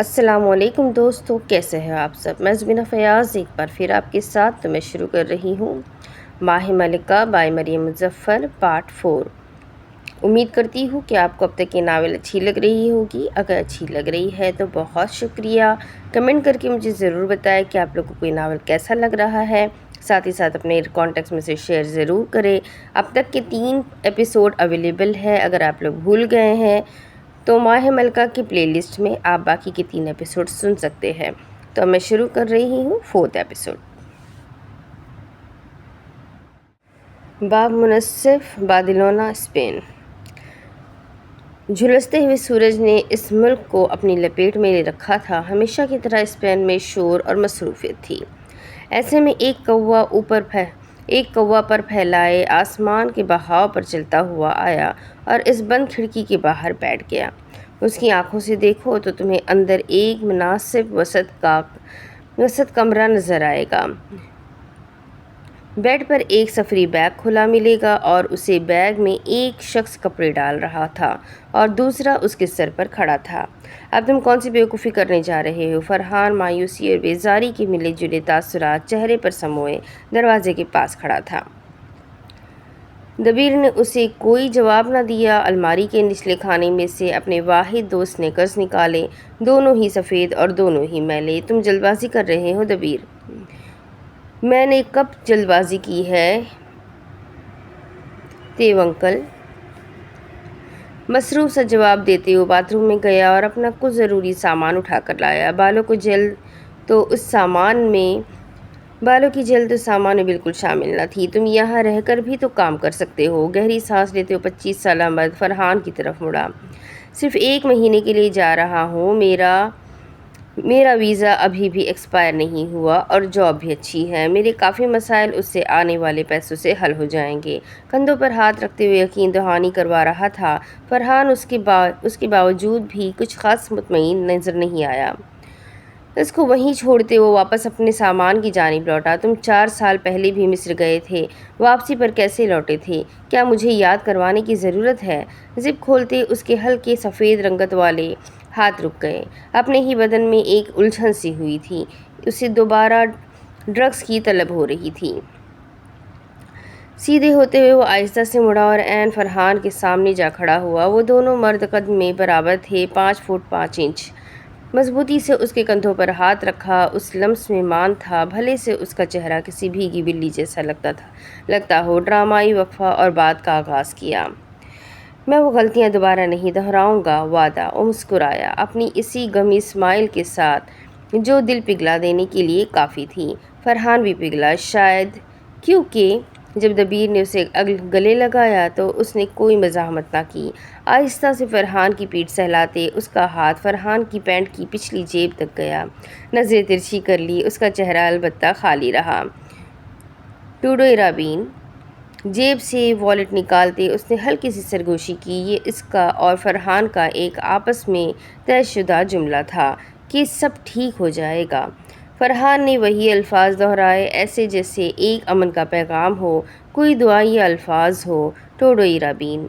السلام علیکم دوستوں، کیسے ہیں آپ سب؟ میں زمینہ فیاض ایک بار پھر آپ کے ساتھ میں شروع کر رہی ہوں ماہ ملکہ بائی مریم مظفر پارٹ 4۔ امید کرتی ہوں کہ آپ کو اب تک یہ ناول اچھی لگ رہی ہوگی۔ اگر اچھی لگ رہی ہے تو بہت شکریہ، کمنٹ کر کے مجھے ضرور بتائیں کہ آپ لوگوں کو یہ ناول کیسا لگ رہا ہے۔ ساتھ ہی ساتھ اپنے کانٹیکٹس میں سے شیئر ضرور کریں۔ اب تک کے 3 ایپیسوڈ اویلیبل ہے، اگر آپ لوگ بھول گئے ہیں تو ماہ ملکہ کی پلے لسٹ میں آپ باقی کے 3 ایپیسوڈ سن سکتے ہیں۔ تو میں شروع کر رہی ہوں 4 ایپیسوڈ۔ باب منصف، بارسلونا، اسپین۔ جھلستے ہوئے سورج نے اس ملک کو اپنی لپیٹ میں لے رکھا تھا۔ ہمیشہ کی طرح اسپین میں شور اور مصروفیت تھی۔ ایسے میں ایک کوا پر پھیلائے آسمان کے بہاؤ پر چلتا ہوا آیا اور اس بند کھڑکی کے باہر بیٹھ گیا۔ اس کی آنکھوں سے دیکھو تو تمہیں اندر ایک مناسب وسط کمرہ نظر آئے گا۔ بیڈ پر ایک سفری بیگ کھلا ملے گا اور اسے بیگ میں ایک شخص کپڑے ڈال رہا تھا اور دوسرا اس کے سر پر کھڑا تھا۔ اب تم کون سی بیوقوفی کرنے جا رہے ہو؟ فرحان مایوسی اور بیزاری کے ملے جلے تاثرات چہرے پر سموئے دروازے کے پاس کھڑا تھا۔ دبیر نے اسے کوئی جواب نہ دیا۔ الماری کے نچلے خانے میں سے اپنے واحد 2 سنیکرز نکالے، دونوں ہی سفید اور دونوں ہی میلے۔ تم جلد بازی کر رہے ہو دبیر؟ میں نے کب جلد بازی کی ہے تیو انکل؟ مصروف سا جواب دیتے وہ باتھ روم میں گیا اور اپنا کچھ ضروری سامان اٹھا کر لایا۔ بالوں کی جیل تو اس سامان میں بالکل شامل نہ تھی۔ تم یہاں رہ کر بھی تو کام کر سکتے ہو۔ گہری سانس لیتے ہوئے 25 سالہ مرد فرحان کی طرف مڑا۔ صرف 1 مہینے کے لیے جا رہا ہوں، میرا ویزا ابھی بھی ایکسپائر نہیں ہوا اور جاب بھی اچھی ہے۔ میرے کافی مسائل اس سے آنے والے پیسوں سے حل ہو جائیں گے۔ کندھوں پر ہاتھ رکھتے ہوئے یقین دہانی کروا رہا تھا فرحان۔ اس کے باوجود بھی کچھ خاص مطمئن نظر نہیں آیا۔ اس کو وہیں چھوڑتے وہ واپس اپنے سامان کی جانب لوٹا۔ تم 4 سال پہلے بھی مصر گئے تھے، واپسی پر کیسے لوٹے تھے؟ کیا مجھے یاد کروانے کی ضرورت ہے؟ زپ کھولتے اس کے ہلکے سفید رنگت والے ہاتھ رک گئے۔ اپنے ہی بدن میں ایک الجھن سی ہوئی تھی، اسے دوبارہ ڈرگز کی طلب ہو رہی تھی۔ سیدھے ہوتے ہوئے وہ آہستہ سے مڑا اور عین فرحان کے سامنے جا کھڑا ہوا۔ وہ دونوں مرد قد میں برابر تھے، 5 فٹ 5 انچ۔ مضبوطی سے اس کے کندھوں پر ہاتھ رکھا اس لمس میں مان تھا، بھلے سے اس کا چہرہ کسی بھیگی بلی جیسا لگتا ہو۔ ڈرامائی وقفہ اور بات کا آغاز کیا۔ میں وہ غلطیاں دوبارہ نہیں دہراؤں گا، وعدہ۔ وہ مسکرایا اپنی اسی غمی اسمائل کے ساتھ جو دل پگھلا دینے کے لیے کافی تھی۔ فرحان بھی پگھلا، شاید کیونکہ جب دبیر نے اسے گلے لگایا تو اس نے کوئی مزاحمت نہ کی۔ آہستہ سے فرحان کی پیٹھ سہلاتے اس کا ہاتھ فرحان کی پینٹ کی پچھلی جیب تک گیا۔ نظریں ترچھی کر لی، اس کا چہرہ البتہ خالی رہا۔ ٹوڈو ایرابین۔ جیب سے والیٹ نکالتے اس نے ہلکی سی سرگوشی کی۔ یہ اس کا اور فرحان کا ایک آپس میں طے شدہ جملہ تھا کہ سب ٹھیک ہو جائے گا۔ فرحان نے وہی الفاظ دہرائے، ایسے جیسے ایک امن کا پیغام ہو، کوئی دعائیہ الفاظ ہو۔ ٹوڈو ایرابین۔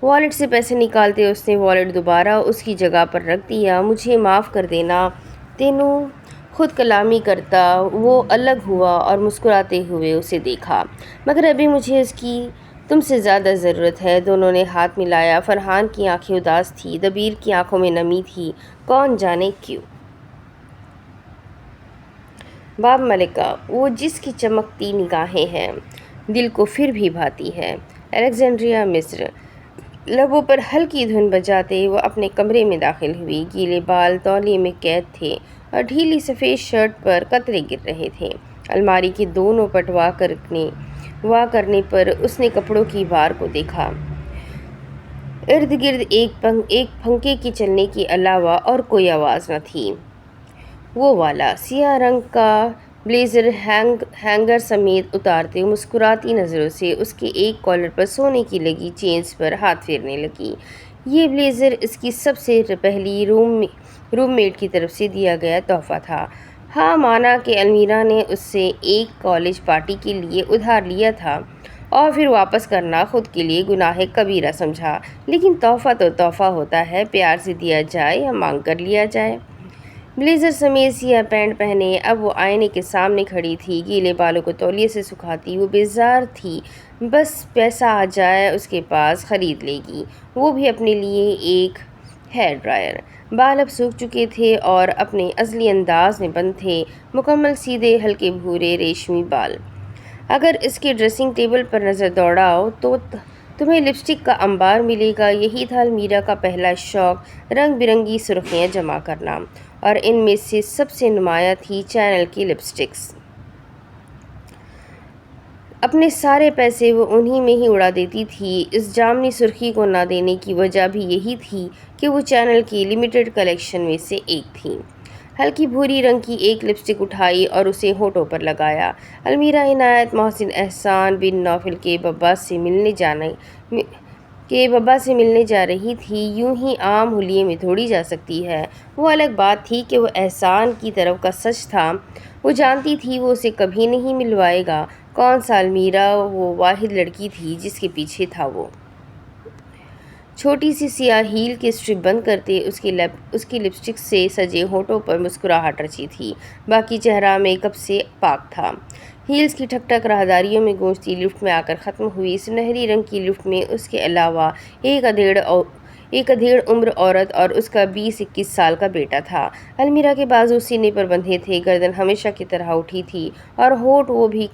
والیٹ سے پیسے نکالتے اس نے والیٹ دوبارہ اس کی جگہ پر رکھ دیا۔ مجھے معاف کر دینا، تینوں خود کلامی کرتا وہ الگ ہوا اور مسکراتے ہوئے اسے دیکھا۔ مگر ابھی مجھے اس کی تم سے زیادہ ضرورت ہے۔ دونوں نے ہاتھ ملایا۔ فرحان کی آنکھیں اداس تھیں، دبیر کی آنکھوں میں نمی تھی، کون جانے کیوں۔ باب ملکہ۔ وہ جس کی چمکتی نگاہیں ہیں، دل کو پھر بھی بھاتی ہے۔ الیگزینڈریا، مصر۔ لبوں پر ہلکی دھن بجاتے وہ اپنے کمرے میں داخل ہوئی۔ گیلے بال تولیے میں قید تھے اور ڈھیلی سفید شرٹ پر قطرے گر رہے تھے۔ الماری کے دونوں پٹ وا کرنے پر اس نے کپڑوں کی بار کو دیکھا۔ ارد گرد ایک پنکھے کے چلنے کے علاوہ اور کوئی آواز نہ تھی۔ وہ والا سیاہ رنگ کا بلیزر ہینگر سمیت اتارتے مسکراتی نظروں سے اس کے ایک کالر پر سونے کی لگی چینز پر ہاتھ پھیرنے لگی۔ یہ بلیزر اس کی سب سے پہلی روم میٹ کی طرف سے دیا گیا تحفہ تھا۔ ہاں، مانا کہ المیرا نے اس سے ایک کالج پارٹی کے لیے ادھار لیا تھا اور پھر واپس کرنا خود کے لیے گناہ کبیرہ سمجھا۔ لیکن تحفہ تو تحفہ ہوتا ہے، پیار سے دیا جائے یا مانگ کر لیا جائے۔ بلیزر سمیت سیاہ پینٹ پہنے اب وہ آئینے کے سامنے کھڑی تھی، گیلے بالوں کو تولیے سے سکھاتی وہ بیزار تھی۔ بس پیسہ آ جائے اس کے پاس خرید لے گی، وہ بھی اپنے لیے ایک ہیئر ڈرائر۔ بال اب سوکھ چکے تھے اور اپنے ازلی انداز میں بند تھے، مکمل سیدھے ہلکے بھورے ریشمی بال۔ اگر اس کے ڈریسنگ ٹیبل پر نظر دوڑاؤ تو تمہیں لپسٹک کا انبار ملے گا۔ یہی تھا المیرا کا پہلا شوق، رنگ برنگی سرخیاں جمع کرنا، اور ان میں سے سب سے نمایاں تھی چینل کی لپسٹکس۔ اپنے سارے پیسے وہ انہی میں ہی اڑا دیتی تھی۔ اس جامنی سرخی کو نہ دینے کی وجہ بھی یہی تھی کہ وہ چینل کی لمیٹڈ کلیکشن میں سے ایک تھی۔ ہلکی بھوری رنگ کی ایک لپسٹک اٹھائی اور اسے ہونٹوں پر لگایا۔ المیرا عنایت محسن احسان بن نوفل کے بابا سے ملنے جا رہی تھی، یوں ہی عام حلیے میں تھوڑی جا سکتی ہے۔ وہ الگ بات تھی کہ وہ احسان کی طرف کا سچ تھا، وہ جانتی تھی وہ اسے کبھی نہیں ملوائے گا۔ کون سا المیرا وہ واحد لڑکی تھی جس کے پیچھے تھا وہ۔ چھوٹی سی سیاہ ہیل کے اسٹرپ بند کرتے اس کی لپسٹک سے سجے ہونٹوں پر مسکراہٹ رچی تھی، باقی چہرہ میک اپ سے پاک تھا۔ ہیلز کی ٹھک ٹھک راہداریوں میں گونجتی لفٹ میں آ کر ختم ہوئی۔ سنہری رنگ کی لفٹ میں اس کے علاوہ ایک ادھیڑ عمر عورت اور اس کا 20-21 سال کا بیٹا تھا۔ المیرا کے بازو سینے پر بندھے تھے، گردن ہمیشہ کی طرح اٹھی تھی اور ہونٹ وہ بھی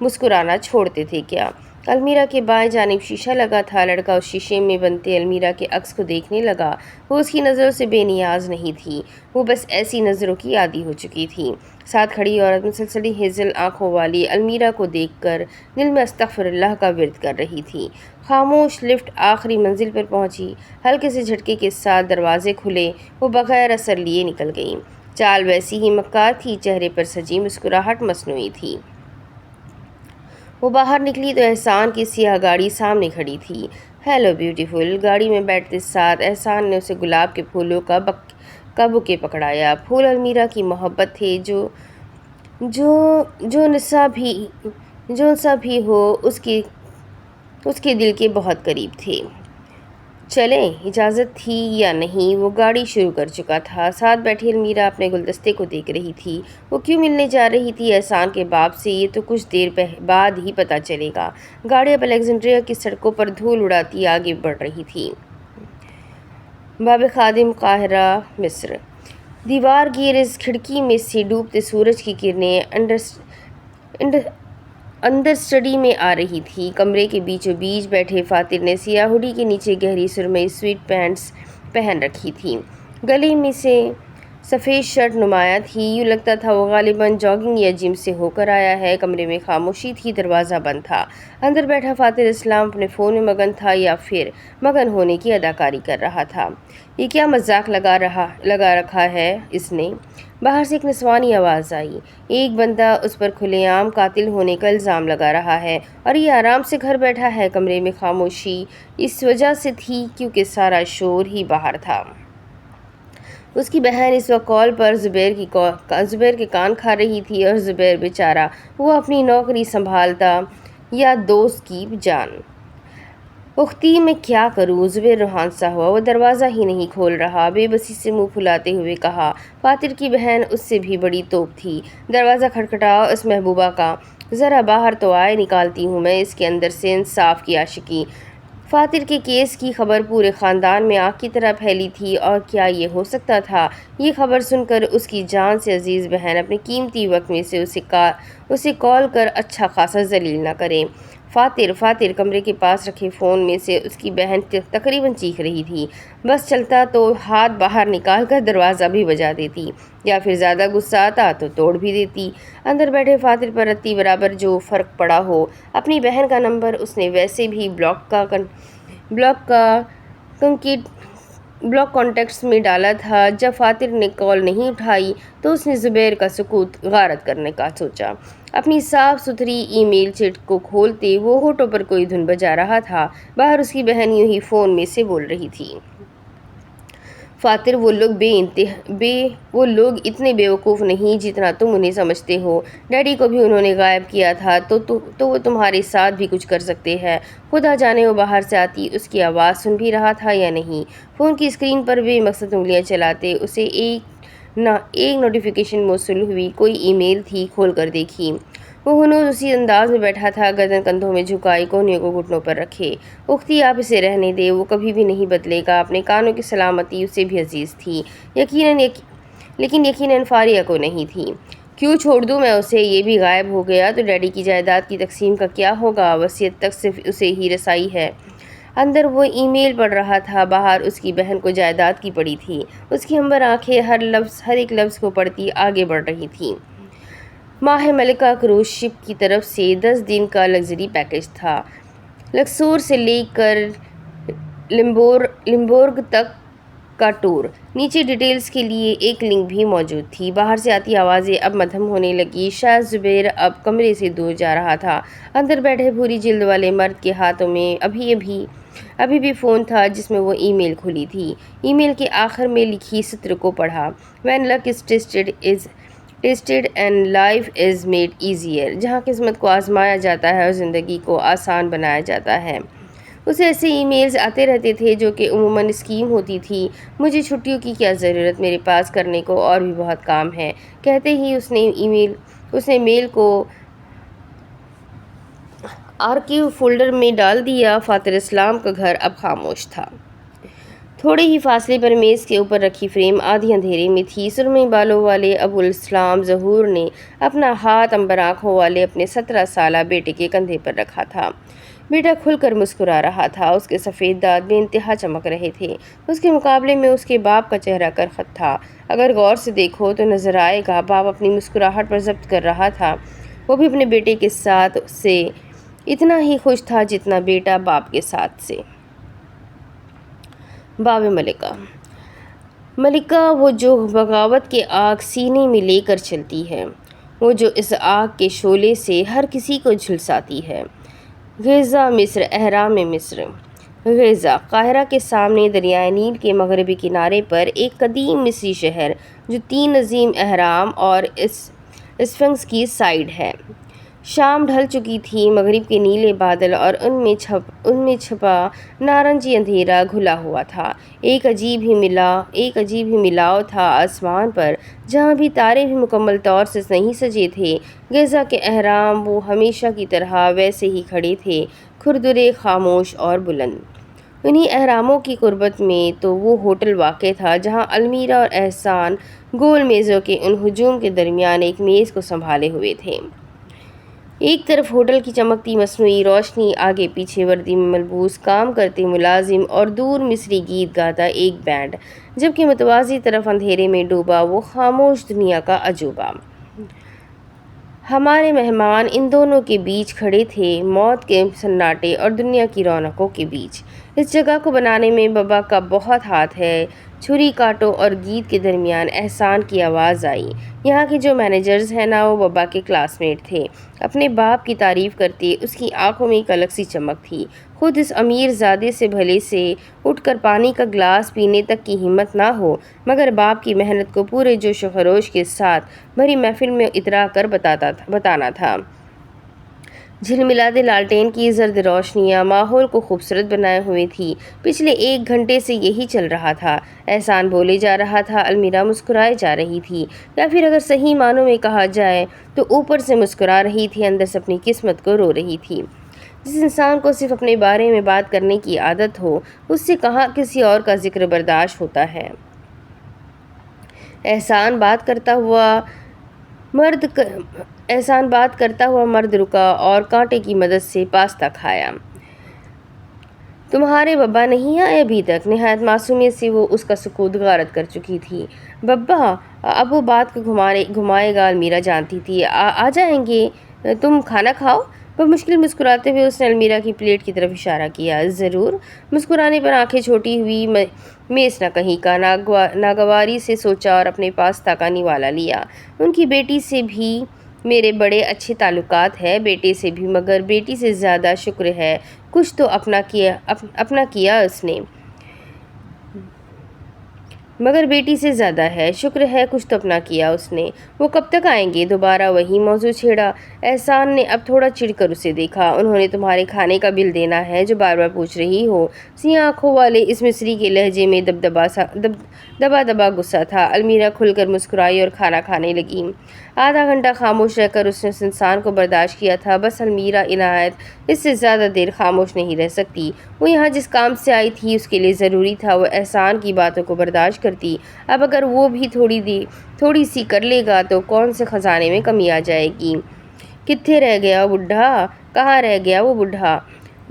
مسکرانا چھوڑتے تھے کیا۔ المیرا کے بائیں جانب شیشہ لگا تھا، لڑکا اس شیشے میں بنتے المیرا کے عکس کو دیکھنے لگا۔ وہ اس کی نظروں سے بے نیاز نہیں تھی، وہ بس ایسی نظروں کی عادی ہو چکی تھی۔ ساتھ کھڑی عورت مسلسل ہیزل آنکھوں والی المیرا کو دیکھ کر دل میں استغفر اللہ کا ورد کر رہی تھی۔ خاموش لفٹ آخری منزل پر پہنچی، ہلکے سے جھٹکے کے ساتھ دروازے کھلے، وہ بغیر اثر لیے نکل گئی۔ چال ویسی ہی مکار تھی، چہرے پر سجی مسکراہٹ مصنوعی تھی۔ وہ باہر نکلی تو احسان کی سیاہ گاڑی سامنے کھڑی تھی۔ ہیلو بیوٹیفل، گاڑی میں بیٹھتے ساتھ احسان نے اسے گلاب کے پھولوں کا بکے پکڑایا۔ پھول المیرا کی محبت تھے، جو سا بھی ہو اس کے دل کے بہت قریب تھے۔ چلیں، اجازت تھی یا نہیں، وہ گاڑی شروع کر چکا تھا۔ ساتھ بیٹھی المیرا اپنے گلدستے کو دیکھ رہی تھی۔ وہ کیوں ملنے جا رہی تھی احسان کے باپ سے، یہ تو کچھ دیر بعد ہی پتہ چلے گا۔ گاڑی اب الیگزینڈریا کی سڑکوں پر دھول اڑاتی آگے بڑھ رہی تھی۔ باب خادم، قاہرہ، مصر۔ دیوار گیرز کھڑکی میں سے ڈوبتے سورج کی کرنیں اندر اسٹڈی میں آ رہی تھی۔ کمرے کے بیچوں بیچ بیٹھے فاتر نے سیاہ ہوڈی کے نیچے گہری سرمئی سویٹ پینٹس پہن رکھی تھی، گلے میں سے سفید شرٹ نمایاں تھی، یوں لگتا تھا وہ غالباً جاگنگ یا جم سے ہو کر آیا ہے۔ کمرے میں خاموشی تھی، دروازہ بند تھا۔ اندر بیٹھا فاتر اسلام اپنے فون میں مگن تھا یا پھر مگن ہونے کی اداکاری کر رہا تھا۔ یہ کیا مذاق لگا رکھا ہے اس نے؟ باہر سے ایک نسوانی آواز آئی۔ ایک بندہ اس پر کھلے عام قاتل ہونے کا الزام لگا رہا ہے اور یہ آرام سے گھر بیٹھا ہے۔ کمرے میں خاموشی اس وجہ سے تھی کیونکہ سارا شور ہی باہر تھا۔ اس کی بہن اس وقت کال پر زبیر کے کان کھا رہی تھی اور زبیر بیچارہ، وہ اپنی نوکری سنبھالتا یا دوست کی جان۔ اختی میں کیا کروں؟ زبیر روحان سا ہوا، وہ دروازہ ہی نہیں کھول رہا۔ بے بسی سے منہ پھلاتے ہوئے کہا۔ فاتر کی بہن اس سے بھی بڑی توپ تھی۔ دروازہ کھٹکھٹاؤ اس محبوبہ کا، ذرا باہر تو آئے، نکالتی ہوں میں اس کے اندر سے انصاف کی عاشقی۔ فاتر کے کیس کی خبر پورے خاندان میں آگ کی طرح پھیلی تھی، اور کیا یہ ہو سکتا تھا یہ خبر سن کر اس کی جان سے عزیز بہن اپنے قیمتی وقت میں سے اسے کال کر اچھا خاصا ذلیل نہ کرے۔ فاتر کمرے کے پاس رکھے فون میں سے اس کی بہن تقریباً چیخ رہی تھی۔ بس چلتا تو ہاتھ باہر نکال کر دروازہ بھی بجا دیتی، یا پھر زیادہ غصہ آتا تو توڑ بھی دیتی۔ اندر بیٹھے فاتر پر رتی برابر جو فرق پڑا ہو، اپنی بہن کا نمبر اس نے ویسے بھی بلاک کانٹیکٹس میں ڈالا تھا۔ جب فاتر نے کال نہیں اٹھائی تو اس نے زبیر کا سکوت غارت کرنے کا سوچا۔ اپنی صاف ستھری ای میل چیٹ کو کھولتے وہ ہونٹوں پر کوئی دھن بجا رہا تھا۔ باہر اس کی بہن یوں ہی فون میں سے بول رہی تھی۔ فاتر، وہ لوگ اتنے بیوقوف نہیں جتنا تم انہیں سمجھتے ہو۔ ڈیڈی کو بھی انہوں نے غائب کیا تھا تو وہ تمہارے ساتھ بھی کچھ کر سکتے ہیں۔ خدا جانے وہ باہر سے آتی اس کی آواز سن بھی رہا تھا یا نہیں۔ فون کی اسکرین پر بے مقصد انگلیاں چلاتے اسے ایک نوٹیفیکیشن موصول ہوئی۔ کوئی ای میل تھی، کھول کر دیکھی۔ وہ ہنوز اسی انداز میں بیٹھا تھا، گردن کندھوں میں جھکائی، کونیوں کو گھٹنوں پر رکھے۔ اختی، آپ اسے رہنے دیں، وہ کبھی بھی نہیں بدلے گا۔ اپنے کانوں کی سلامتی اسے بھی عزیز تھی، لیکن یقیناً فاریہ کو نہیں تھی۔ کیوں چھوڑ دوں میں اسے؟ یہ بھی غائب ہو گیا تو ڈیڈی کی جائیداد کی تقسیم کا کیا ہوگا؟ وصیت تک صرف اسے ہی رسائی ہے۔ اندر وہ ای میل پڑھ رہا تھا، باہر اس کی بہن کو جائیداد کی پڑی تھی۔ اس کی عنبر آنکھیں ہر ایک لفظ کو پڑھتی آگے بڑھ رہی تھیں۔ ماہ ملکہ کروز شپ کی طرف سے 10 دن کا لگژری پیکیج تھا، لکسور سے لے کر لمبورگ تک کا ٹور۔ نیچے ڈیٹیلز کے لیے ایک لنک بھی موجود تھی۔ باہر سے آتی آوازیں اب مدھم ہونے لگی۔ شاید زبیر اب کمرے سے دور جا رہا تھا۔ اندر بیٹھے بھوری جلد والے مرد کے ہاتھوں میں ابھی بھی فون تھا جس میں وہ ای میل کھلی تھی۔ ای میل کے آخر میں لکھی سطر کو پڑھا۔ When luck is tested and life is made easier، جہاں قسمت کو آزمایا جاتا ہے اور زندگی کو آسان بنایا جاتا ہے۔ اسے ایسے ای میلز آتے رہتے تھے جو کہ عموماً اسکیم ہوتی تھی۔ مجھے چھٹیوں کی کیا ضرورت، میرے پاس کرنے کو اور بھی بہت کام ہے۔ کہتے ہی اس نے میل کو آرکیو فولڈر میں ڈال دیا۔ فاتر اسلام کا گھر اب خاموش تھا۔ تھوڑے ہی فاصلے پر میز کے اوپر رکھی فریم آدھی اندھیرے میں تھی۔ سرمئی بالوں والے ابو الاسلام ظہور نے اپنا ہاتھ عنبر آنکھوں والے اپنے 17 سالہ بیٹے کے کندھے پر رکھا تھا۔ بیٹا کھل کر مسکرا رہا تھا، اس کے سفید دانت بے انتہا چمک رہے تھے۔ اس کے مقابلے میں اس کے باپ کا چہرہ کرخت تھا۔ اگر غور سے دیکھو تو نظر آئے گا باپ اپنی مسکراہٹ پر ضبط کر رہا تھا۔ وہ بھی اپنے بیٹے کے ساتھ سے اتنا ہی خوش تھا جتنا بیٹا باپ کے ساتھ سے۔ باب ملکہ وہ جو بغاوت کے آگ سینے میں لے کر چلتی ہے، وہ جو اس آگ کے شعلے سے ہر کسی کو جھلساتی ہے۔ غزہ مصر، اہرام مصر۔ غزہ قاہرہ کے سامنے دریائے نیل کے مغربی کنارے پر ایک قدیم مصری شہر جو 3 عظیم اہرام اور اسفنکس کی سائٹ ہے۔ شام ڈھل چکی تھی، مغرب کے نیلے بادل اور ان میں چھپا نارنجی اندھیرا گھلا ہوا تھا۔ ایک عجیب ہی ملاؤ تھا آسمان پر، جہاں بھی تارے بھی مکمل طور سے نہیں سجے تھے۔ غزہ کے اہرام وہ ہمیشہ کی طرح ویسے ہی کھڑے تھے، کھردرے، خاموش اور بلند۔ انہی اہراموں کی قربت میں تو وہ ہوٹل واقع تھا جہاں المیرا اور احسان گول میزوں کے ان ہجوم کے درمیان ایک میز کو سنبھالے ہوئے تھے۔ ایک طرف ہوٹل کی چمکتی مصنوعی روشنی، آگے پیچھے وردی میں ملبوس کام کرتے ملازم اور دور مصری گیت گاتا ایک بینڈ، جبکہ متوازی طرف اندھیرے میں ڈوبا وہ خاموش دنیا کا عجوبہ۔ ہمارے مہمان ان دونوں کے بیچ کھڑے تھے، موت کے سناٹے اور دنیا کی رونقوں کے بیچ۔ اس جگہ کو بنانے میں بابا کا بہت ہاتھ ہے۔ چھری کاٹو اور گیت کے درمیان احسان کی آواز آئی۔ یہاں کے جو مینیجرز ہیں نا، وہ بابا کے کلاس میٹ تھے۔ اپنے باپ کی تعریف کرتے اس کی آنکھوں میں ایک الگ سی چمک تھی۔ خود اس امیر زادے سے بھلے سے اٹھ کر پانی کا گلاس پینے تک کی ہمت نہ ہو، مگر باپ کی محنت کو پورے جوش و خروش کے ساتھ بھری محفل میں اترا کر بتانا تھا۔ جھلملاتے لالٹین کی زرد روشنیاں ماحول کو خوبصورت بنائے ہوئی تھی۔ پچھلے 1 گھنٹے سے یہی چل رہا تھا۔ احسان بولے جا رہا تھا، المیرا مسکرائے جا رہی تھی، یا پھر اگر صحیح معنوں میں کہا جائے تو اوپر سے مسکرا رہی تھی، اندر سے اپنی قسمت کو رو رہی تھی۔ جس انسان کو صرف اپنے بارے میں بات کرنے کی عادت ہو، اس سے کہاں کسی اور کا ذکر برداشت ہوتا ہے۔ احسان بات کرتا ہوا مرد رکا اور کانٹے کی مدد سے پاستہ کھایا۔ تمہارے بابا نہیں آئے ابھی تک؟ نہایت معصومیت سے وہ اس کا سکوت غارت کر چکی تھی۔ بابا؟ اب وہ بات کو گھمائے گا، المیرا جانتی تھی۔ آ جائیں گے، تم کھانا کھاؤ۔ بمشکل مسکراتے ہوئے اس نے المیرا کی پلیٹ کی طرف اشارہ کیا۔ ضرور۔ مسکرانے پر آنکھیں چھوٹی ہوئی، میز نہ کہیں کا ناگواری سے سوچا اور اپنے پاستہ کا نوالا لیا۔ ان کی بیٹی سے بھی میرے بڑے اچھے تعلقات ہیں، بیٹے سے بھی، مگر بیٹی سے زیادہ شکر ہے کچھ تو اپنا کیا اس نے۔ مگر بیٹی سے زیادہ ہے، شکر ہے کچھ تو اپنا کیا اس نے۔ وہ کب تک آئیں گے؟ دوبارہ وہی موضوع چھیڑا۔ احسان نے اب تھوڑا چڑ کر اسے دیکھا۔ انہوں نے تمہارے کھانے کا بل دینا ہے جو بار بار پوچھ رہی ہو۔ سیاہ آنکھوں والے اس مصری کے لہجے میں دبا دبا غصہ تھا۔ المیرا کھل کر مسکرائی اور کھانا کھانے لگی۔ آدھا گھنٹہ خاموش رہ کر اس نے اس انسان کو برداشت کیا تھا، بس المیرا عنایت اس سے زیادہ دیر خاموش نہیں رہ سکتی۔ وہ یہاں جس کام سے آئی تھی اس کے لیے ضروری تھا وہ احسان کی باتوں کو برداشت کرتی۔ اب اگر وہ بھی تھوڑی سی کر لے گا تو کون سے خزانے میں کمی آ جائے گی۔ کتھے رہ گیا وہ بڈھا؟ کہاں رہ گیا وہ بڈھا؟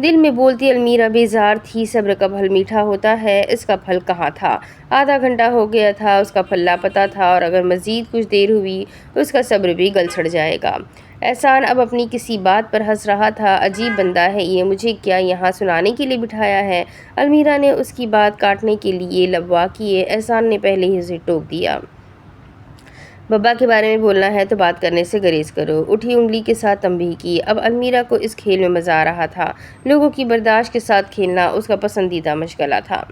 دل میں بولتی المیرا بیزار تھی۔ صبر کا پھل میٹھا ہوتا ہے، اس کا پھل کہاں تھا؟ آدھا گھنٹہ ہو گیا تھا، اس کا پھل لاپتہ تھا، اور اگر مزید کچھ دیر ہوئی اس کا صبر بھی گل سڑ جائے گا۔ احسان اب اپنی کسی بات پر ہنس رہا تھا۔ عجیب بندہ ہے یہ، مجھے کیا یہاں سنانے کے لیے بٹھایا ہے؟ المیرا نے اس کی بات کاٹنے کے لیے لب وا کیے۔ احسان نے پہلے ہی اسے ٹوک دیا۔ بابا کے بارے میں بولنا ہے تو بات کرنے سے گریز کرو۔ اٹھی انگلی کے ساتھ تنبیہ کی۔ اب المیرا کو اس کھیل میں مزہ آ رہا تھا۔ لوگوں کی برداشت کے ساتھ کھیلنا اس کا پسندیدہ مشغلہ تھا۔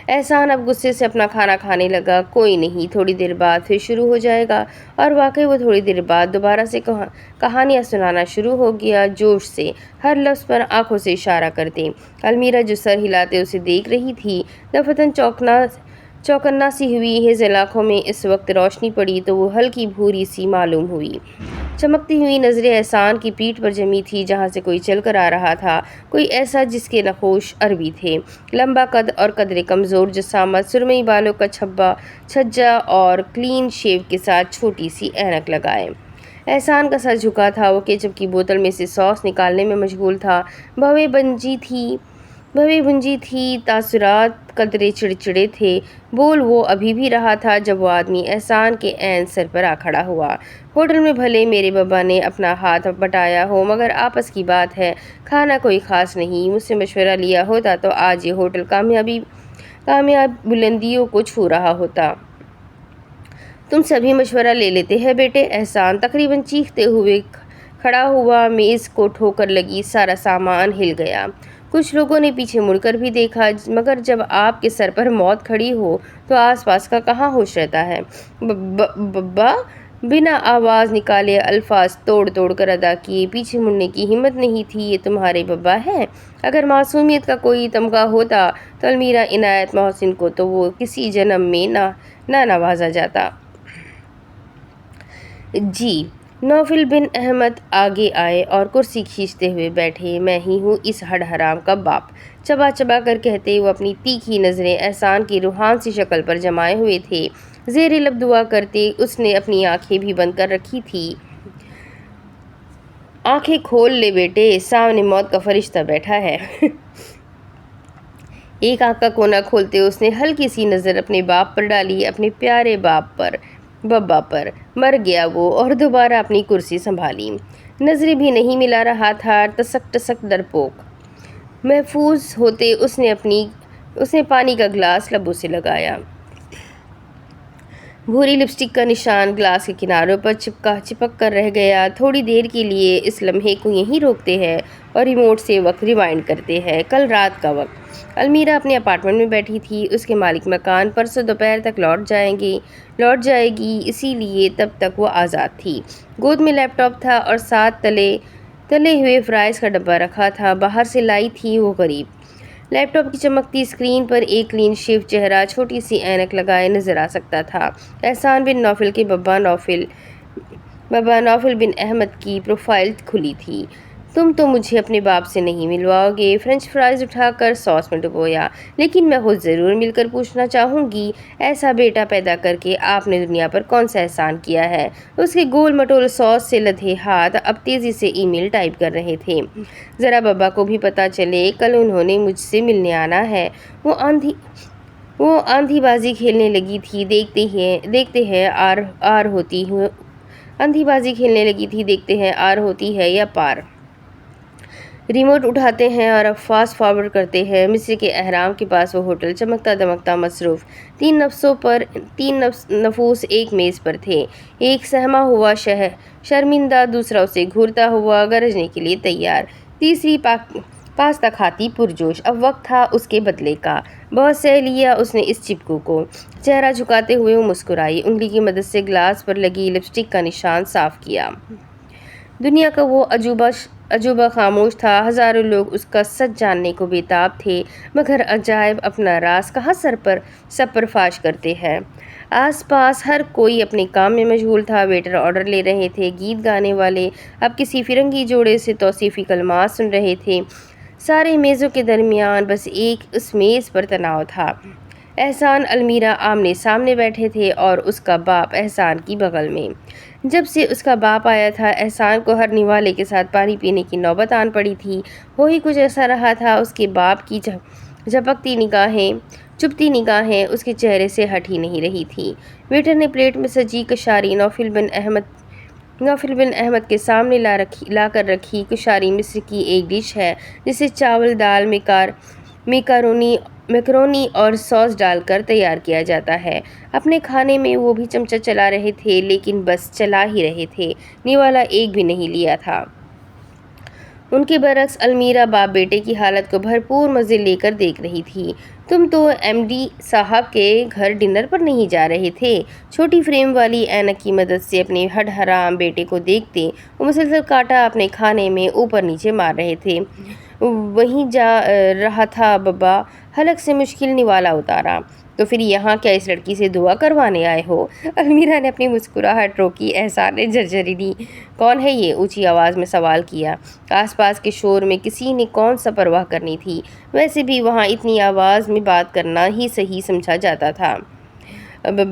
احسان اب غصے سے اپنا کھانا کھانے لگا۔ کوئی نہیں، تھوڑی دیر بعد پھر شروع ہو جائے گا۔ اور واقعی وہ تھوڑی دیر بعد دوبارہ سے کہانیاں سنانا شروع ہو گیا، جوش سے، ہر لفظ پر آنکھوں سے اشارہ کرتے۔ المیرا جو سر ہلاتے اسے دیکھ رہی تھی، دفعتاً چوکنا سی ہوئی۔ ہیزل آنکھوں میں اس وقت روشنی پڑی تو وہ ہلکی بھوری سی معلوم ہوئی۔ چمکتی ہوئی نظریں احسان کی پیٹھ پر جمی تھی جہاں سے کوئی چل کر آ رہا تھا، کوئی ایسا جس کے نقوش عربی تھے۔ لمبا قد اور قدرے کمزور جسامت، سرمئی بالوں کا چھجا اور کلین شیو کے ساتھ چھوٹی سی اینک لگائے۔ احسان کا سر جھکا تھا، وہ کیچپ کی بوتل میں سے ساس نکالنے میں مشغول تھا۔ بھویں بنجی تھی، تاثرات قدرے چڑچڑے تھے۔ بول وہ ابھی بھی رہا تھا جب وہ آدمی احسان کے عین سر پر آ کھڑا ہوا۔ ہوٹل میں بھلے میرے بابا نے اپنا ہاتھ بٹایا ہو مگر آپس کی بات ہے، کھانا کوئی خاص نہیں۔ مجھ سے مشورہ لیا ہوتا تو آج یہ ہوٹل کامیاب بلندیوں کو چھو رہا ہوتا۔ تم سبھی مشورہ لے لیتے ہیں بیٹے؟ احسان تقریباً چیختے ہوئے کھڑا ہوا۔ میز کو ٹھوکر لگی، سارا سامان ہل گیا۔ کچھ لوگوں نے پیچھے مڑ کر بھی دیکھا، مگر جب آپ کے سر پر موت کھڑی ہو تو آس پاس کا کہاں ہوش رہتا ہے؟ بابا بنا آواز نکالے الفاظ توڑ کر ادا کیے۔ پیچھے مڑنے کی ہمت نہیں تھی۔ یہ تمہارے بابا ہیں؟ اگر معصومیت کا کوئی تمغہ ہوتا تو المیرا عنایت محسن کو تو وہ کسی جنم میں نہ نوازا جاتا۔ جی۔ نوفل بن احمد آگے آئے اور کرسی کھینچتے ہوئے بیٹھے۔ میں ہی ہوں اس ہڈ حرام کا باپ، چبا چبا کر کہتے وہ اپنی تیکھی نظریں احسان کی روحان سی شکل پر جمائے ہوئے تھے۔ زیر لب دعا کرتے اس نے اپنی آنکھیں بھی بند کر رکھی تھی۔ آنکھیں کھول لے بیٹے، سامنے موت کا فرشتہ بیٹھا ہے۔ ایک آنکھ کا کونا کھولتے اس نے ہلکی سی نظر اپنے باپ پر ڈالی، اپنے پیارے باپ پر، بابا پر۔ مر گیا وہ، اور دوبارہ اپنی کرسی سنبھالی۔ نظریں بھی نہیں ملا رہا تھا، ٹسک ٹسک ڈرپوک۔ محفوظ ہوتے اس نے پانی کا گلاس لبوں سے لگایا۔ بھوری لپسٹک کا نشان گلاس کے کناروں پر چپک کر رہ گیا۔ تھوڑی دیر کے لیے اس لمحے کو یہیں روکتے ہیں اور ریموٹ سے وقت ریوائنڈ کرتے ہیں۔ کل رات کا وقت۔ المیرا اپنے اپارٹمنٹ میں بیٹھی تھی۔ اس کے مالک مکان پرسوں دوپہر تک لوٹ جائے گی، اسی لیے تب تک وہ آزاد تھی۔ گود میں لیپ ٹاپ تھا اور ساتھ تلے ہوئے فرائز کا ڈبہ رکھا تھا۔ باہر سے لائی تھی وہ غریب۔ لیپ ٹاپ کی چمکتی اسکرین پر ایک کلین شیو چہرہ چھوٹی سی اینک لگائے نظر آ سکتا تھا۔ احسان بن نوفل کے بابا نوفل بن احمد کی پروفائل کھلی تھی۔ تم تو مجھے اپنے باپ سے نہیں ملواؤ گے؟ فرنچ فرائز اٹھا کر ساس میں ڈبویا۔ لیکن میں خود ضرور مل کر پوچھنا چاہوں گی، ایسا بیٹا پیدا کر کے آپ نے دنیا پر کون سا احسان کیا ہے؟ اس کے گول مٹول ساس سے لدھے ہاتھ اب تیزی سے ای میل ٹائپ کر رہے تھے۔ ذرا بابا کو بھی پتا چلے، کل انہوں نے مجھ سے ملنے آنا ہے۔ وہ آندھی بازی کھیلنے لگی تھی، دیکھتے ہیں آر ہوتی ہے یا پار۔ ریموٹ اٹھاتے ہیں اور اب فاسٹ فارورڈ کرتے ہیں۔ مصر کے اہرام کے پاس وہ ہوٹل چمکتا دمکتا مصروف، تین نفوس ایک میز پر تھے۔ ایک سہما ہوا شرمندہ، دوسرا اسے گھورتا ہوا گرجنے کے لیے تیار، تیسری پاستہ کھاتی پرجوش۔ اب وقت تھا اس کے بدلے کا۔ بہت سہ لیا اس نے اس چپکو کو۔ چہرہ جھکاتے ہوئے وہ مسکرائی، انگلی کی مدد سے گلاس پر لگی لپسٹک کا نشان صاف کیا۔ دنیا کا وہ عجوبہ خاموش تھا، ہزاروں لوگ اس کا سچ جاننے کو بےتاب تھے، مگر عجائب اپنا راز کہاں سب پر فاش کرتے ہیں۔ آس پاس ہر کوئی اپنے کام میں مشغول تھا، ویٹر آرڈر لے رہے تھے، گیت گانے والے اب کسی فرنگی جوڑے سے توصیفی کلمات سن رہے تھے، سارے میزوں کے درمیان بس ایک اس میز پر تناؤ تھا۔ احسان المیرا آمنے سامنے بیٹھے تھے اور اس کا باپ احسان کی بغل میں۔ جب سے اس کا باپ آیا تھا، احسان کو ہر نوالے کے ساتھ پانی پینے کی نوبت آن پڑی تھی۔ وہی کچھ ایسا رہا تھا، اس کے باپ کی چپتی نگاہیں اس کے چہرے سے ہٹ ہی نہیں رہی تھی۔ ویٹر نے پلیٹ میں سجی کشاری نوفل بن احمد کے سامنے لا کر رکھی۔ کشاری مصر کی ایک ڈش ہے جسے چاول، دال، میکرونی اور سوس ڈال کر تیار کیا جاتا ہے۔ اپنے کھانے میں وہ بھی چمچہ چلا رہے تھے، لیکن بس چلا ہی رہے تھے، نوالا ایک بھی نہیں لیا تھا۔ ان کے برعکس المیرا باپ بیٹے کی حالت کو بھرپور مزے لے کر دیکھ رہی تھی۔ تم تو ایم ڈی صاحب کے گھر ڈنر پر نہیں جا رہے تھے؟ چھوٹی فریم والی اینک کی مدد سے اپنے ہڈ حرام بیٹے کو دیکھتے وہ مسلسل کانٹا اپنے کھانے میں اوپر نیچے مار رہے تھے۔ وہیں جا رہا تھا بابا، حلق سے مشکل نوالا اتارا۔ تو پھر یہاں کیا اس لڑکی سے دعا کروانے آئے ہو؟ المیرا نے اپنی مسکراہٹ روکی۔ احسان نے جھرجھری دی۔ کون ہے یہ؟ اونچی آواز میں سوال کیا۔ آس پاس کے شور میں کسی نے کون سا پرواہ کرنی تھی؟ ویسے بھی وہاں اتنی آواز میں بات کرنا ہی صحیح سمجھا جاتا تھا۔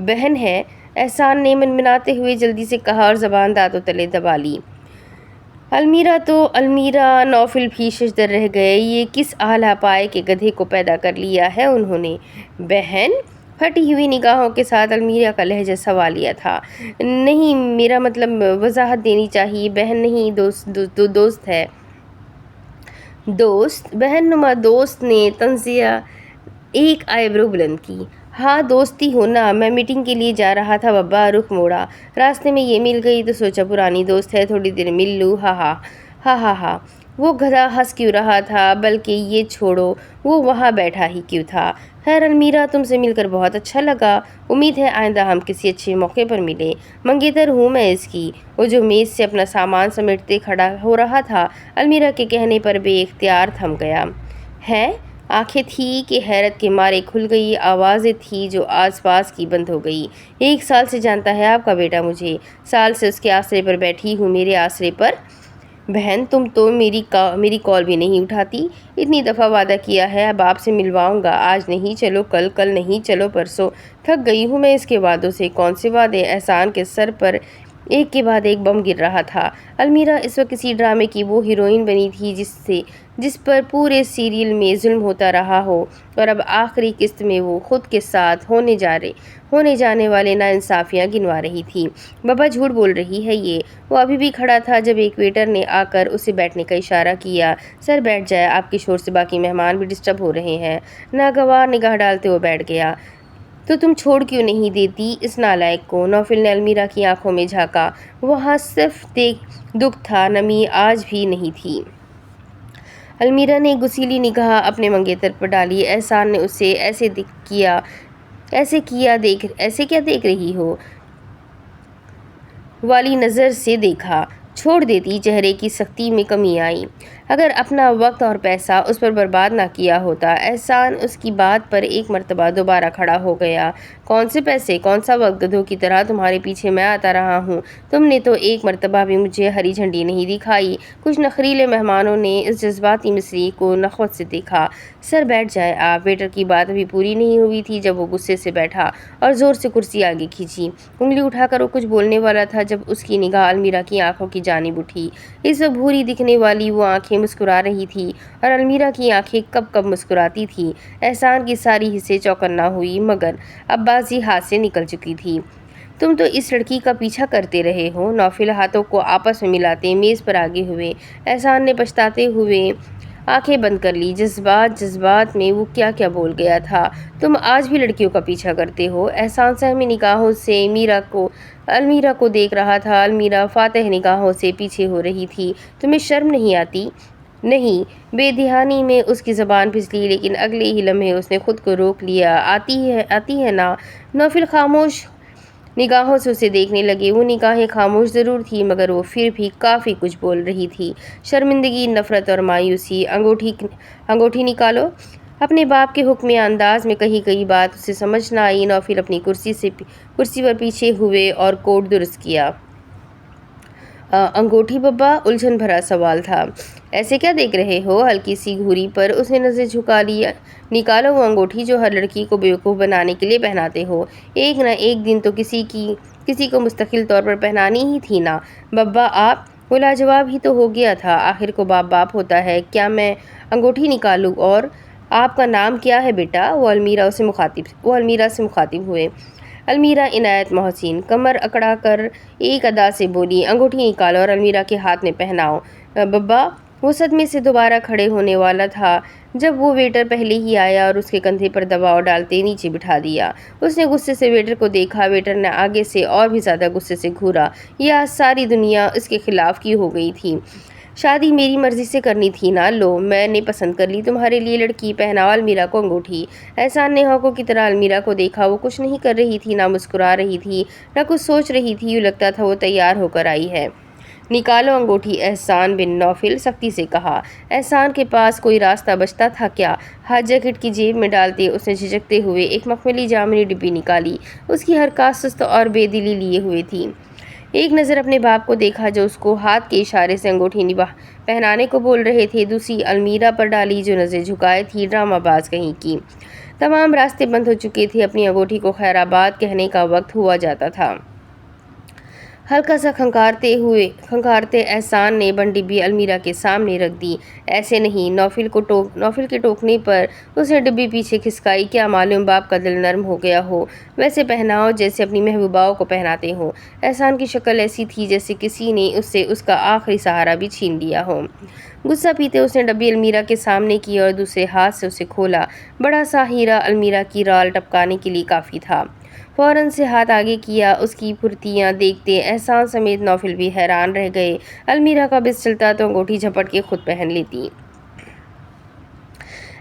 بہن ہے، احسان نے منمناتے ہوئے جلدی سے کہا اور زبان دانتوں تلے دبا لی۔ المیرا نوفل بھی ششدر رہ گئے۔ یہ کس اعلیٰ پائے کے گدھے کو پیدا کر لیا ہے انہوں نے؟ بہن؟ پھٹی ہوئی نگاہوں کے ساتھ المیرا کا لہجہ سوالیہ تھا۔ نہیں، میرا مطلب وضاحت دینی چاہیے، بہن نہیں، دوست ہے۔ دوست؟ بہن نما دوست نے طنزیہ ایک آئی برو بلند کی۔ ہاں دوستی ہونا، میں میٹنگ کے لیے جا رہا تھا بابا، رخ موڑا، راستے میں یہ مل گئی تو سوچا پرانی دوست ہے، تھوڑی دیر مل لوں، ہا۔ وہ گدھا ہنس کیوں رہا تھا؟ بلکہ یہ چھوڑو، وہ وہاں بیٹھا ہی کیوں تھا؟ خیر المیرا، تم سے مل کر بہت اچھا لگا، امید ہے آئندہ ہم کسی اچھے موقع پر ملیں۔ منگیتر ہوں میں اس کی۔ وہ جو میز سے اپنا سامان سمیٹتے کھڑا ہو رہا تھا، المیرا کے کہنے پر بے اختیار تھم گیا۔ ہے؟ آنکھیں تھی کہ حیرت کے مارے کھل گئی، آوازیں تھی جو آس پاس کی بند ہو گئی۔ 1 سال سے جانتا ہے آپ کا بیٹا مجھے، سال سے اس کے آسرے پر بیٹھی ہوں، میرے آسرے پر۔ بہن تم تو میری کال بھی نہیں اٹھاتی، اتنی دفعہ وعدہ کیا ہے اب آپ سے ملواؤں گا، آج نہیں چلو کل نہیں چلو پرسوں، تھک گئی ہوں میں اس کے وعدوں سے۔ کون سے وعدے؟ احسان کے سر پر ایک کے بعد ایک بم گر رہا تھا۔ المیرا اس وقت کسی ڈرامے کی وہ ہیروئن بنی تھی جس پر پورے سیریل میں ظلم ہوتا رہا ہو، اور اب آخری قسط میں وہ خود کے ساتھ ہونے جانے والے ناانصافیاں گنوا رہی تھی۔ بابا جھوٹ بول رہی ہے یہ۔ وہ ابھی بھی کھڑا تھا جب ایک ویٹر نے آ کر اسے بیٹھنے کا اشارہ کیا۔ سر بیٹھ جائے، آپ کے شور سے باقی مہمان بھی ڈسٹرب ہو رہے ہیں۔ ناگوار نگاہ ڈالتے وہ بیٹھ گیا۔ تو تم چھوڑ کیوں نہیں دیتی اس نالائق کو؟ نوفل نے المیرا کی آنکھوں میں جھانکا۔ وہاں صرف دکھ تھا، نمی آج بھی نہیں تھی۔ المیرا نے گسیلی نگاہ اپنے منگیتر پر ڈالی۔ احسان نے اسے ایسے کیا دیکھ رہی ہو والی نظر سے دیکھا۔ چھوڑ دیتی، چہرے کی سختی میں کمی آئی۔ اگر اپنا وقت اور پیسہ اس پر برباد نہ کیا ہوتا۔ احسان اس کی بات پر ایک مرتبہ دوبارہ کھڑا ہو گیا۔ کون سے پیسے، کون سا وقت؟ گدھوں کی طرح تمہارے پیچھے میں آتا رہا ہوں، تم نے تو ایک مرتبہ بھی مجھے ہری جھنڈی نہیں دکھائی۔ کچھ نخریلے مہمانوں نے اس جذباتی مصری کو نخوت سے دیکھا۔ سر بیٹھ جائے آپ۔ ویٹر کی بات ابھی پوری نہیں ہوئی تھی جب وہ غصے سے بیٹھا اور زور سے کرسی آگے کھینچی۔ انگلی اٹھا کر وہ کچھ بولنے والا تھا جب اس کی نگاہ المیرا کی آنکھوں کی جانب اٹھی۔ اس وقت بھوری دکھنے والی وہ آنکھیں مسکرا رہی تھی اور المیرا کی آنکھیں کب مسکراتی تھی۔ احسان کی ساری حسیں چوکنا ہوئی، مگر اب بازی ہاتھ سے نکل چکی تھی۔ تم تو اس لڑکی کا پیچھا کرتے رہے ہو۔ نوفل ہاتھوں کو آپس میں ملاتے میز پر آگے ہوئے۔ احسان نے پچھتاتے ہوئے آنکھیں بند کر لی۔ جذبات میں وہ کیا بول گیا تھا؟ تم آج بھی لڑکیوں کا پیچھا کرتے ہو؟ احسان سہمی نگاہوں سے المیرا کو دیکھ رہا تھا۔ المیرا فاتح نگاہوں سے پیچھے ہو رہی تھی۔ تمہیں شرم نہیں آتی؟ نہیں، بے دھیانی میں اس کی زبان پھسلی، لیکن اگلے ہی لمحے اس نے خود کو روک لیا۔ آتی ہے نا؟ نوفل خاموش نگاہوں سے اسے دیکھنے لگے۔ وہ نگاہیں خاموش ضرور تھی، مگر وہ پھر بھی کافی کچھ بول رہی تھی۔ شرمندگی، نفرت اور مایوسی۔ انگوٹھی نکالو۔ اپنے باپ کے حکمیہ انداز میں کہی گئی بات اسے سمجھ نہ آئی۔ نوفل اپنی کرسی پر پیچھے ہوئے اور کوٹ درست کیا۔ انگوٹھی بابا؟ الجھن بھرا سوال تھا۔ ایسے کیا دیکھ رہے ہو؟ ہلکی سی گھوری پر اس نے نظر جھکا لیا۔ نکالو وہ انگوٹھی جو ہر لڑکی کو بیوقوف بنانے کے لیے پہناتے ہو۔ ایک نہ ایک دن تو کسی کو مستقل طور پر پہنانی ہی تھی نا۔ بابا آپ؟ وہ لاجواب ہی تو ہو گیا تھا۔ آخر کو باپ باپ ہوتا ہے۔ کیا میں انگوٹھی نکالوں؟ اور آپ کا نام کیا ہے بیٹا؟ وہ المیرا سے مخاطب ہوئے۔ المیرا عنایت محسن کمر اکڑا کر ایک ادا سے بولی، انگوٹھی نکالو اور المیرا کے ہاتھ میں پہناؤ۔ بابا؟ وہ صدمے سے دوبارہ کھڑے ہونے والا تھا جب وہ ویٹر پہلے ہی آیا اور اس کے کندھے پر دباؤ ڈالتے نیچے بٹھا دیا۔ اس نے غصے سے ویٹر کو دیکھا۔ ویٹر نے آگے سے اور بھی زیادہ غصے سے گھورا۔ یہ آج ساری دنیا اس کے خلاف کی ہو گئی تھی۔ شادی میری مرضی سے کرنی تھی نا۔ لو، میں نے پسند کر لی تمہارے لیے لڑکی۔ پہناؤ المیرا کو انگوٹھی۔ احسان نے ہونکوں کی طرح المیرا کو دیکھا۔ وہ کچھ نہیں کر رہی تھی، نہ مسکرا رہی تھی، نہ کچھ سوچ رہی تھی۔ یوں لگتا تھا وہ تیار ہو کر آئی ہے۔ نکالو انگوٹھی احسان بن نوفل سختی سے کہا۔ احسان کے پاس کوئی راستہ بچتا تھا کیا؟ ہاتھ جیکٹ کی جیب میں ڈالتے اس نے جھجکتے ہوئے ایک مخملی جامنی ڈبی نکالی۔ اس کی حرکات سست اور بے دلی لیے ہوئے تھی۔ ایک نظر اپنے باپ کو دیکھا جو اس کو ہاتھ کے اشارے سے انگوٹھی پہنانے کو بول رہے تھے۔ دوسری المیرا پر ڈالی جو نظر جھکائے تھی، ڈرامہ باز کہیں کی۔ تمام راستے بند ہو چکے تھے۔ اپنی انگوٹھی کو خیر آباد کہنے کا وقت ہوا جاتا تھا۔ ہلکا سا کھنکارتے احسان نے بند ڈبی المیرا کے سامنے رکھ دی۔ ایسے نہیں۔ نوفل کے ٹوکنے پر اس نے ڈبی پیچھے کھسکائی۔ کیا معلوم باپ کا دل نرم ہو گیا ہو۔ ویسے پہناؤ جیسے اپنی محبوباؤں کو پہناتے ہو۔ احسان کی شکل ایسی تھی جیسے کسی نے اس سے اس کا آخری سہارا بھی چھین لیا ہو۔ غصہ پیتے اس نے ڈبی المیرا کے سامنے کی اور دوسرے ہاتھ سے اسے کھولا۔ بڑا سا ہیرا المیرا کی رال ٹپکانے کے لیے کافی تھا۔ فوراً سے ہاتھ آگے کیا۔ اس کی پھرتیاں دیکھتے احسان سمیت نوفل بھی حیران رہ گئے۔ المیرا کا بس چلتا تو انگوٹھی جھپٹ کے خود پہن لیتی۔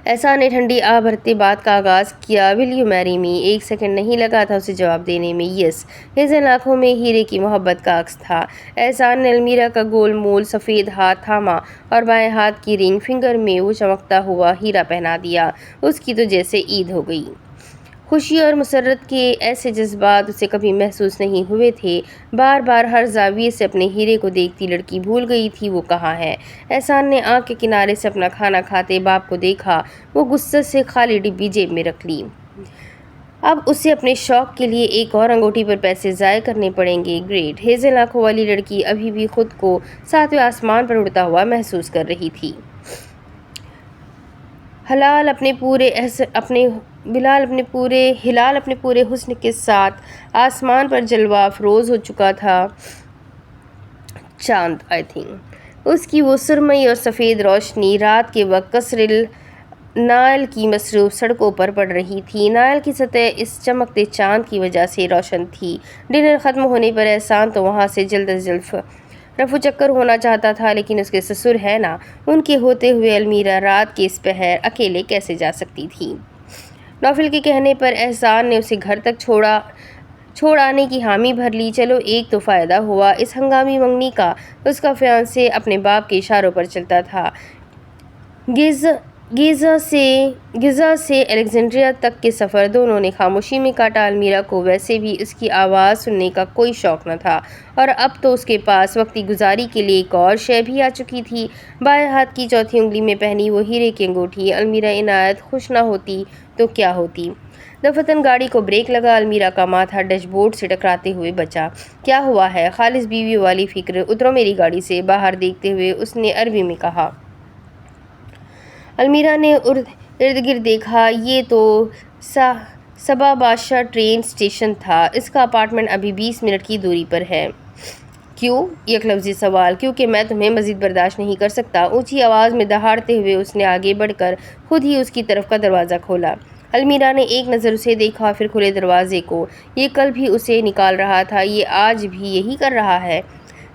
احسان نے ٹھنڈی آہ بھرتے بات کا آغاز کیا۔ ول یو میری می؟ ایک سیکنڈ نہیں لگا تھا اسے جواب دینے میں۔ یس۔ ہیزل آنکھوں میں ہیرے کی محبت کا عکس تھا۔ احسان نے المیرا کا گول مول سفید ہاتھ تھاما اور بائیں ہاتھ کی رنگ فنگر میں وہ چمکتا ہوا ہیرا پہنا دیا۔ اس کی تو جیسے عید ہو گئی۔ خوشی اور مسرت کے ایسے جذبات اسے کبھی محسوس نہیں ہوئے تھے۔ بار بار ہر زاویے سے اپنے ہیرے کو دیکھتی لڑکی بھول گئی تھی وہ کہاں ہے۔ احسان نے آنکھ کے کنارے سے اپنا کھانا کھاتے باپ کو دیکھا۔ وہ غصے سے خالی ڈبی جیب میں رکھ لی۔ اب اسے اپنے شوق کے لیے ایک اور انگوٹھی پر پیسے ضائع کرنے پڑیں گے۔ گریٹ۔ ہیزل آنکھوں والی لڑکی ابھی بھی خود کو ساتویں آسمان پر اڑتا ہوا محسوس کر رہی تھی۔ ہلال اپنے پورے حسن کے ساتھ آسمان پر جلوہ افروز ہو چکا تھا۔ چاند اس کی وہ سرمئی اور سفید روشنی رات کے وقت قصر نائل کی مصروف سڑکوں پر پڑ رہی تھی۔ نائل کی سطح اس چمکتے چاند کی وجہ سے روشن تھی۔ ڈنر ختم ہونے پر احسان تو وہاں سے جلد از جلد رفو چکر ہونا چاہتا تھا، لیکن اس کے سسر ہے نا، ان کے ہوتے ہوئے المیرا رات کے اس پہر اکیلے کیسے جا سکتی تھی۔ نوفل کے کہنے پر احسان نے اسے گھر تک چھوڑ آنے کی حامی بھر لی۔ چلو ایک تو فائدہ ہوا اس ہنگامی منگنی کا۔ اس کا فیانسے اپنے باپ کے اشاروں پر چلتا تھا۔ گیزا سے الیگزینڈریا تک کے سفر دونوں نے خاموشی میں کاٹا۔ المیرا کو ویسے بھی اس کی آواز سننے کا کوئی شوق نہ تھا، اور اب تو اس کے پاس وقتی گزاری کے لیے ایک اور شے بھی آ چکی تھی۔ بائیں ہاتھ کی چوتھی انگلی میں پہنی وہ ہیرے کی انگوٹھی۔ المیرا عنایت خوش نہ ہوتی تو کیا ہوتی۔ دفتن گاڑی کو بریک لگا۔ المیرا کا ماتھا ڈیش بورڈ سے ٹکراتے ہوئے بچا۔ کیا ہوا ہے؟ خالص بیوی والی فکر۔ اترو میری گاڑی سے۔ باہر دیکھتے ہوئے اس نے عربی میں کہا۔ المیرا نے ارد گرد دیکھا۔ یہ تو صبا بادشاہ ٹرین اسٹیشن تھا۔ اس کا اپارٹمنٹ ابھی 20 منٹ کی دوری پر ہے۔ کیوں؟ یک لفظی سوال۔ کیونکہ میں تمہیں مزید برداشت نہیں کر سکتا۔ اونچی آواز میں دہاڑتے ہوئے اس نے آگے بڑھ کر خود ہی اس کی طرف کا دروازہ کھولا۔ المیرا نے ایک نظر اسے دیکھا، پھر کھلے دروازے کو۔ یہ کل بھی اسے نکال رہا تھا، یہ آج بھی یہی کر رہا ہے۔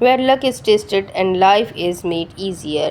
Where luck is tested and life is made easier।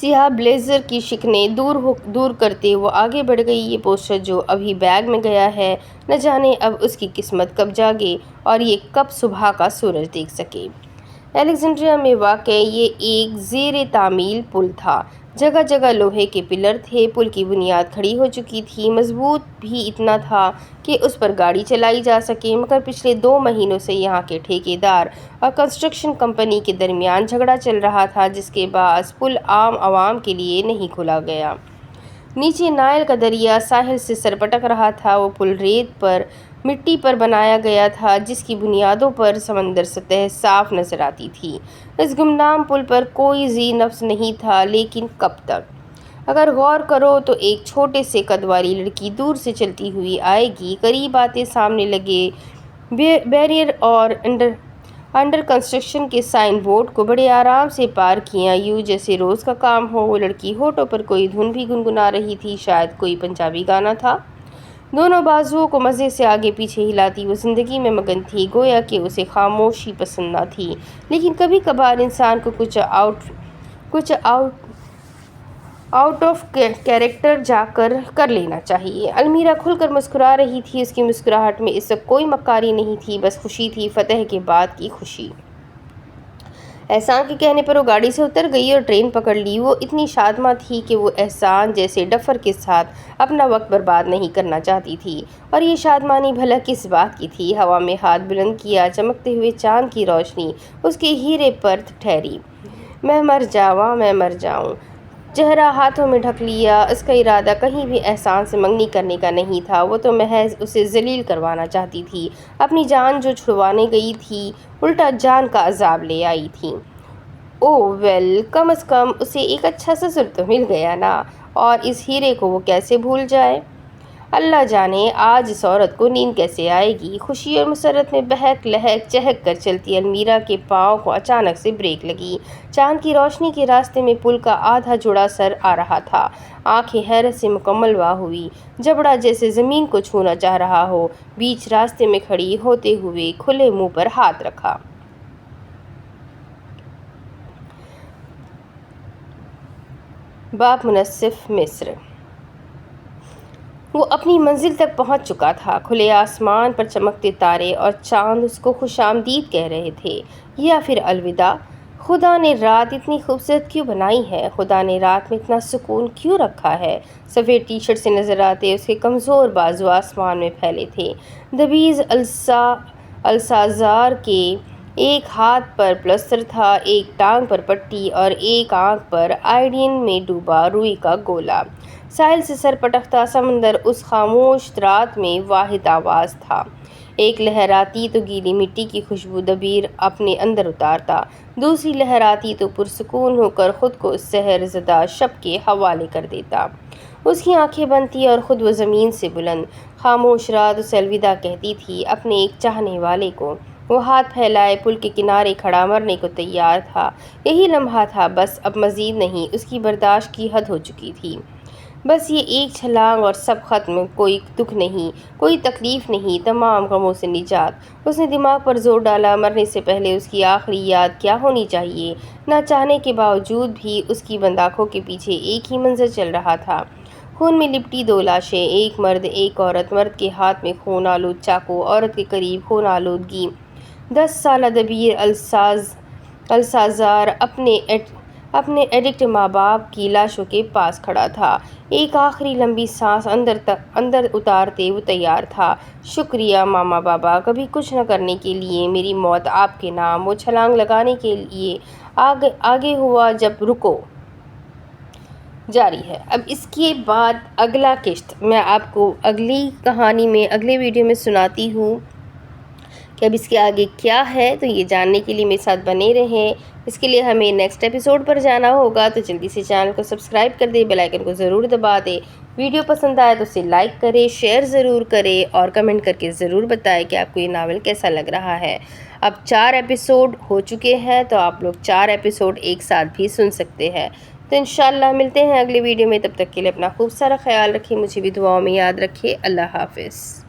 سیاہ بلیزر کی شکنیں دور کرتے وہ آگے بڑھ گئی۔ یہ پوسٹر جو ابھی بیگ میں گیا ہے، نہ جانے اب اس کی قسمت کب جاگے اور یہ کب صبح کا سورج دیکھ سکے۔ الیگزینڈریا میں واقع یہ ایک زیر تعمیل پل تھا۔ جگہ جگہ لوہے کے پلر تھے۔ پل کی بنیاد کھڑی ہو چکی تھی، مضبوط بھی اتنا تھا کہ اس پر گاڑی چلائی جا سکے، مگر پچھلے 2 مہینوں سے یہاں کے ٹھیکیدار اور کنسٹرکشن کمپنی کے درمیان جھگڑا چل رہا تھا، جس کے باعث پل عام عوام کے لیے نہیں کھولا گیا۔ نیچے نائل کا دریا ساحل سے سر پٹک رہا تھا۔ وہ پل ریت پر مٹی پر بنایا گیا تھا، جس کی بنیادوں پر سمندر سطح صاف نظر آتی تھی۔ اس گمنام پل پر کوئی ذی نفس نہیں تھا، لیکن کب تک؟ اگر غور کرو تو ایک چھوٹے سے قد والی لڑکی دور سے چلتی ہوئی آئے گی، قریب آتے سامنے لگے بیریئر اور انڈر کنسٹرکشن کے سائن بورڈ کو بڑے آرام سے پار کیا، یوں جیسے روز کا کام ہو۔ وہ لڑکی ہونٹوں پر کوئی دھن بھی گنگنا رہی تھی، شاید کوئی پنجابی گانا تھا۔ دونوں بازوؤں کو مزے سے آگے پیچھے ہلاتی وہ زندگی میں مگن تھی، گویا کہ اسے خاموشی پسند نہ تھی، لیکن کبھی کبھار انسان کو کچھ آؤٹ آف کیریکٹر جا کر لینا چاہیے۔ المیرا کھل کر مسکرا رہی تھی۔ اس کی مسکراہٹ میں اس وقت کوئی مکاری نہیں تھی، بس خوشی تھی، فتح کے بعد کی خوشی۔ احسان کے کہنے پر وہ گاڑی سے اتر گئی اور ٹرین پکڑ لی۔ وہ اتنی شادماں تھی کہ وہ احسان جیسے ڈفر کے ساتھ اپنا وقت برباد نہیں کرنا چاہتی تھی۔ اور یہ شادمانی بھلا کس بات کی تھی؟ ہوا میں ہاتھ بلند کیا، چمکتے ہوئے چاند کی روشنی اس کے ہیرے پر ٹھہری۔ میں مر جاؤں۔ چہرہ ہاتھوں میں ڈھک لیا۔ اس کا ارادہ کہیں بھی احسان سے منگنی کرنے کا نہیں تھا، وہ تو محض اسے ذلیل کروانا چاہتی تھی۔ اپنی جان جو چھڑوانے گئی تھی، الٹا جان کا عذاب لے آئی تھی۔ اوہ ویل، کم از کم اسے ایک اچھا سسر تو مل گیا نا، اور اس ہیرے کو وہ کیسے بھول جائے؟ اللہ جانے آج اس عورت کو نیند کیسے آئے گی۔ خوشی اور مسرت میں بہک لہک چہک کر چلتی المیرا کے پاؤں کو اچانک سے بریک لگی۔ چاند کی روشنی کے راستے میں پل کا آدھا جڑا سر آ رہا تھا۔ آنکھیں حیرت سے مکمل واہ ہوئی، جبڑا جیسے زمین کو چھونا چاہ رہا ہو۔ بیچ راستے میں کھڑی ہوتے ہوئے کھلے منہ پر ہاتھ رکھا۔ باب منصف مصر۔ وہ اپنی منزل تک پہنچ چکا تھا۔ کھلے آسمان پر چمکتے تارے اور چاند اس کو خوش آمدید کہہ رہے تھے، یا پھر الوداع۔ خدا نے رات اتنی خوبصورت کیوں بنائی ہے؟ خدا نے رات میں اتنا سکون کیوں رکھا ہے؟ سفید ٹی شرٹ سے نظر آتے اس کے کمزور بازو آسمان میں پھیلے تھے۔ دبیز السازار کے ایک ہاتھ پر پلستر تھا، ایک ٹانگ پر پٹی اور ایک آنکھ پر آئیڈین میں ڈوبا روئی کا گولا۔ ساحل سے سر پٹکتا سمندر اس خاموش رات میں واحد آواز تھا۔ ایک لہر آتی تو گیلی مٹی کی خوشبو دبیر اپنے اندر اتارتا، دوسری لہر آتی تو پرسکون ہو کر خود کو اس سحر زدہ شب کے حوالے کر دیتا۔ اس کی آنکھیں بنتی اور خود وہ زمین سے بلند۔ خاموش رات اسے الوداع کہتی تھی، اپنے ایک چاہنے والے کو۔ وہ ہاتھ پھیلائے پل کے کنارے کھڑا مرنے کو تیار تھا۔ یہی لمحہ تھا، بس اب مزید نہیں۔ اس کی برداشت کی حد ہو چکی تھی۔ بس یہ ایک چھلانگ اور سب ختم، کوئی دکھ نہیں، کوئی تکلیف نہیں، تمام غموں سے نجات۔ اس نے دماغ پر زور ڈالا، مرنے سے پہلے اس کی آخری یاد کیا ہونی چاہیے؟ نہ چاہنے کے باوجود بھی اس کی بند آنکھوں کے پیچھے ایک ہی منظر چل رہا تھا۔ خون میں لپٹی 2 لاشیں، ایک مرد ایک عورت۔ مرد کے ہاتھ میں خون آلود چاقو، عورت کے قریب خون آلودگی۔ 10 سالہ دبیر السازار اپنے ایڈکٹ ماں باپ کی لاشوں کے پاس کھڑا تھا۔ ایک آخری لمبی سانس اندر اتارتے وہ تیار تھا۔ شکریہ ماما بابا، کبھی کچھ نہ کرنے کے لیے، میری موت آپ کے نام۔ وہ چھلانگ لگانے کے لیے آگے ہوا جب رکو جاری ہے۔ اب اس کے بعد اگلا قسط میں آپ کو اگلی کہانی میں اگلے ویڈیو میں سناتی ہوں کہ اب اس کے آگے کیا ہے، تو یہ جاننے کے لیے میرے ساتھ بنے رہیں۔ اس کے لیے ہمیں نیکسٹ ایپیسوڈ پر جانا ہوگا، تو جلدی سے چینل کو سبسکرائب کر دیں، بیل آئیکن کو ضرور دبا دیں۔ ویڈیو پسند آئے تو اسے لائک کریں، شیئر ضرور کریں اور کمنٹ کر کے ضرور بتائیں کہ آپ کو یہ ناول کیسا لگ رہا ہے۔ اب 4 ایپیسوڈ ہو چکے ہیں، تو آپ لوگ 4 ایپیسوڈ ایک ساتھ بھی سن سکتے ہیں۔ تو انشاءاللہ ملتے ہیں اگلے ویڈیو میں، تب تک کے لیے اپنا خوب سارا خیال رکھیں، مجھے بھی دعاؤں میں یاد رکھیں۔ اللہ حافظ۔